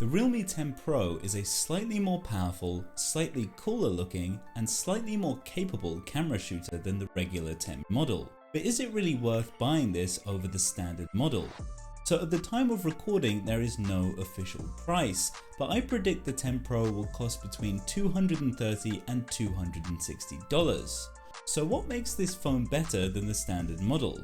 The RealMe 10 Pro is a slightly more powerful, slightly cooler looking, and slightly more capable camera shooter than the regular 10 model. But is it really worth buying this over the standard model? So at the time of recording there is no official price, but I predict the 10 Pro will cost between $230 and $260. So what makes this phone better than the standard model?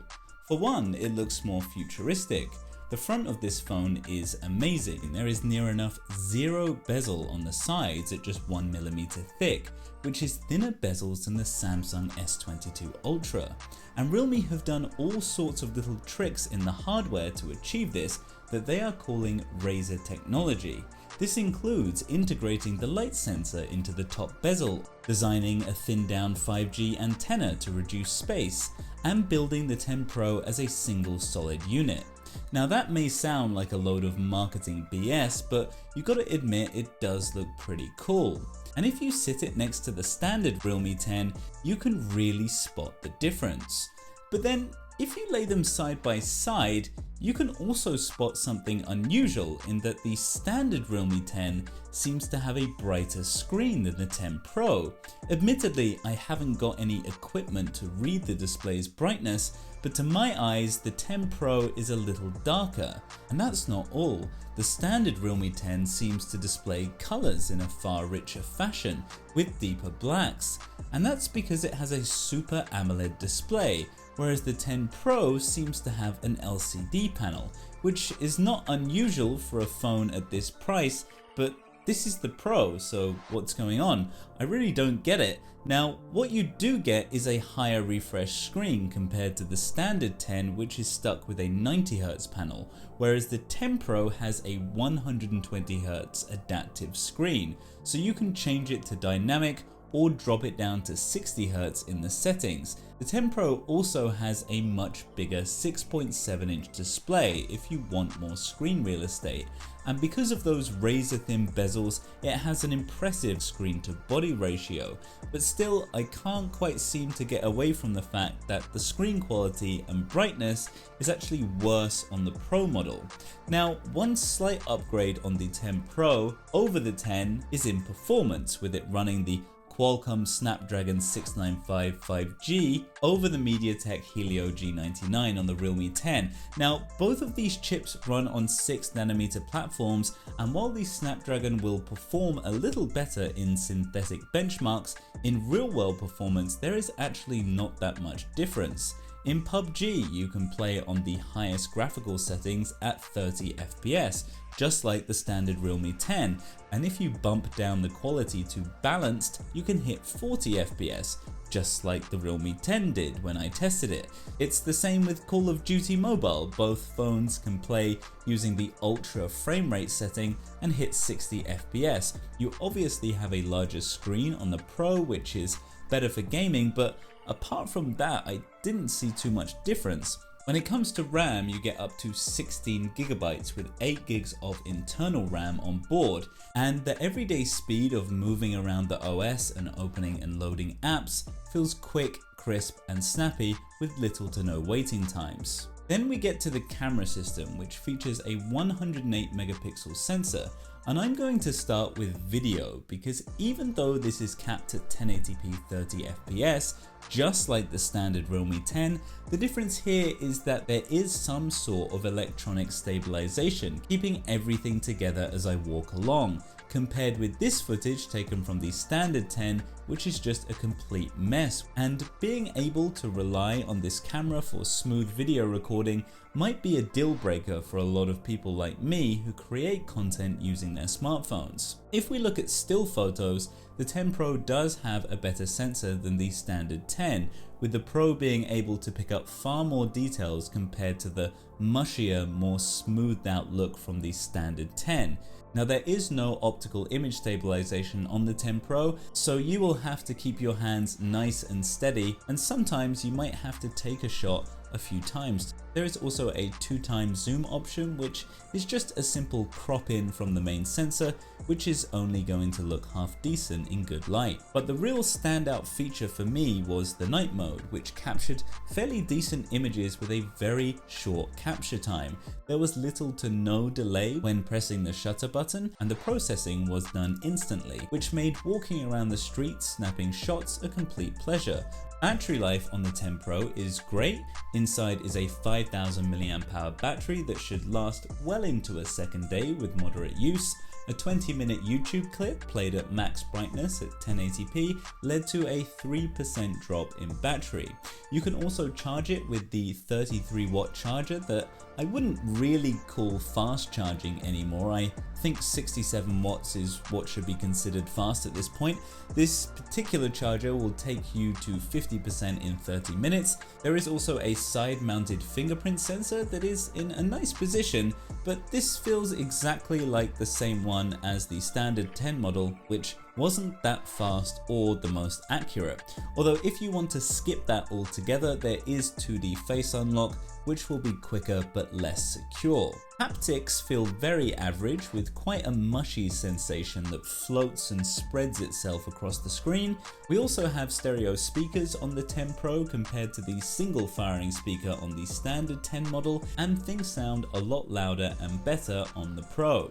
For one, it looks more futuristic. The front of this phone is amazing. There is near enough zero bezel on the sides at just 1mm thick, which is thinner bezels than the Samsung S22 Ultra. And RealMe have done all sorts of little tricks in the hardware to achieve this that they are calling razor technology. This includes integrating the light sensor into the top bezel, designing a thinned down 5G antenna to reduce space, and building the 10 Pro as a single solid unit. Now that may sound like a load of marketing BS, but you gotta admit it does look pretty cool. And if you sit it next to the standard RealMe 10, you can really spot the difference. But then if you lay them side by side, you can also spot something unusual in that the standard RealMe 10 seems to have a brighter screen than the 10 Pro. Admittedly, I haven't got any equipment to read the display's brightness, but to my eyes the 10 Pro is a little darker. And that's not all. The standard RealMe 10 seems to display colours in a far richer fashion with deeper blacks. And that's because it has a Super AMOLED display, whereas the 10 Pro seems to have an LCD panel, which is not unusual for a phone at this price, but this is the Pro, so what's going on? I really don't get it. Now, what you do get is a higher refresh screen compared to the standard 10, which is stuck with a 90Hz panel, whereas the 10 Pro has a 120Hz adaptive screen, so you can change it to dynamic or drop it down to 60Hz in the settings. The 10 Pro also has a much bigger 6.7-inch display if you want more screen real estate, and because of those razor thin bezels it has an impressive screen to body ratio, but still I can't quite seem to get away from the fact that the screen quality and brightness is actually worse on the Pro model. Now, one slight upgrade on the 10 Pro over the 10 is in performance, with it running the Qualcomm Snapdragon 695 5G over the MediaTek Helio G99 on the RealMe 10. Now, both of these chips run on 6nm platforms, and while the Snapdragon will perform a little better in synthetic benchmarks, in real world performance there is actually not that much difference. In PUBG, you can play on the highest graphical settings at 30 FPS, just like the standard RealMe 10, and if you bump down the quality to balanced, you can hit 40 FPS, just like the RealMe 10 did when I tested it. It's the same with Call of Duty Mobile. Both phones can play using the ultra frame rate setting and hit 60 FPS. You obviously have a larger screen on the Pro, which is better for gaming, but apart from that, I didn't see too much difference. When it comes to RAM, you get up to 16GB with 8GB of internal RAM on board, and the everyday speed of moving around the OS and opening and loading apps feels quick, crisp and snappy with little to no waiting times. Then we get to the camera system, which features a 108MP sensor, and I'm going to start with video because even though this is capped at 1080p 30fps, just like the standard RealMe 10, the difference here is that there is some sort of electronic stabilization, keeping everything together as I walk along, compared with this footage taken from the standard 10, which is just a complete mess. And being able to rely on this camera for smooth video recording might be a deal breaker for a lot of people like me who create content using their smartphones. If we look at still photos, the 10 Pro does have a better sensor than the standard 10, with the Pro being able to pick up far more details compared to the mushier, more smoothed out look from the standard 10. Now, there is no optical image stabilization on the 10 Pro, so you will have to keep your hands nice and steady, and sometimes you might have to take a shot a few times. There is also a 2x zoom option, which is just a simple crop in from the main sensor, which is only going to look half decent in good light. But the real standout feature for me was the night mode, which captured fairly decent images with a very short capture time. There was little to no delay when pressing the shutter button, and the processing was done instantly, which made walking around the streets snapping shots a complete pleasure. Battery life on the 10 Pro is great. Inside is a 5000 mAh battery that should last well into a second day with moderate use. A 20-minute YouTube clip played at max brightness at 1080p led to a 3% drop in battery. You can also charge it with the 33-watt charger that I wouldn't really call fast charging anymore. I think 67 watts is what should be considered fast at this point. This particular charger will take you to 50% in 30 minutes. There is also a side-mounted fingerprint sensor that is in a nice position, but this feels exactly like the same one as the standard 10 model, which wasn't that fast or the most accurate. Although if you want to skip that altogether, there is 2D face unlock, which will be quicker but less secure. Haptics feel very average, with quite a mushy sensation that floats and spreads itself across the screen. We also have stereo speakers on the 10 Pro compared to the single firing speaker on the standard 10 model, and things sound a lot louder and better on the Pro.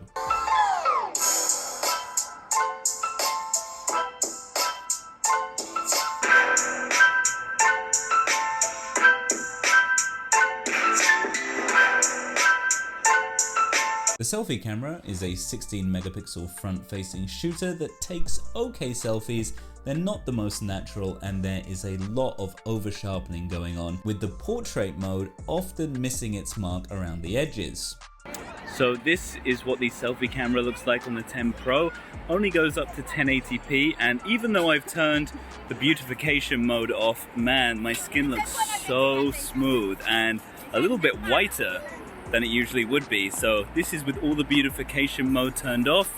The selfie camera is a 16 megapixel front-facing shooter that takes okay selfies. They're not the most natural, and there is a lot of over-sharpening going on, with the portrait mode often missing its mark around the edges. So this is what the selfie camera looks like on the 10 Pro. Only goes up to 1080p, and even though I've turned the beautification mode off, man, my skin looks so smooth and a little bit whiter than it usually would be. So this is with all the beautification mode turned off.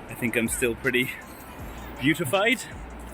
I think I'm still pretty beautified.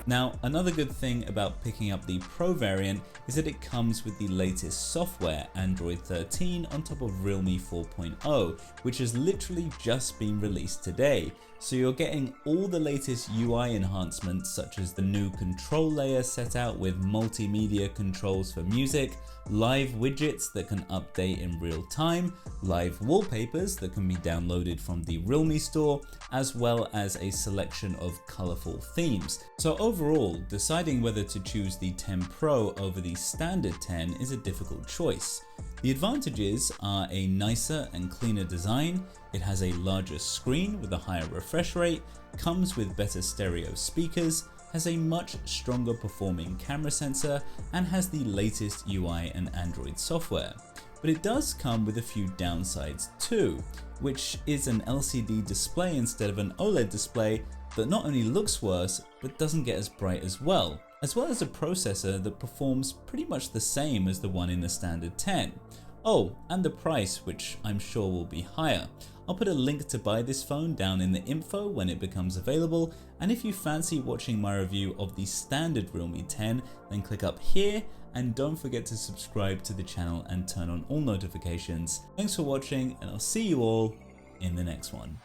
Now, another good thing about picking up the Pro variant is that it comes with the latest software, Android 13 on top of RealMe 4.0, which has literally just been released today. So you're getting all the latest UI enhancements, such as the new control layer set out with multimedia controls for music, live widgets that can update in real time, live wallpapers that can be downloaded from the RealMe store, as well as a selection of colorful themes. So overall, deciding whether to choose the 10 Pro over the standard 10 is a difficult choice. The advantages are a nicer and cleaner design, it has a larger screen with a higher refresh rate, comes with better stereo speakers, has a much stronger performing camera sensor, and has the latest UI and Android software. But it does come with a few downsides too, which is an LCD display instead of an OLED display that not only looks worse, but doesn't get as bright as well as a processor that performs pretty much the same as the one in the standard 10. Oh, and the price, which I'm sure will be higher. I'll put a link to buy this phone down in the info when it becomes available, and if you fancy watching my review of the standard RealMe 10, then click up here, and don't forget to subscribe to the channel and turn on all notifications. Thanks for watching, and I'll see you all in the next one.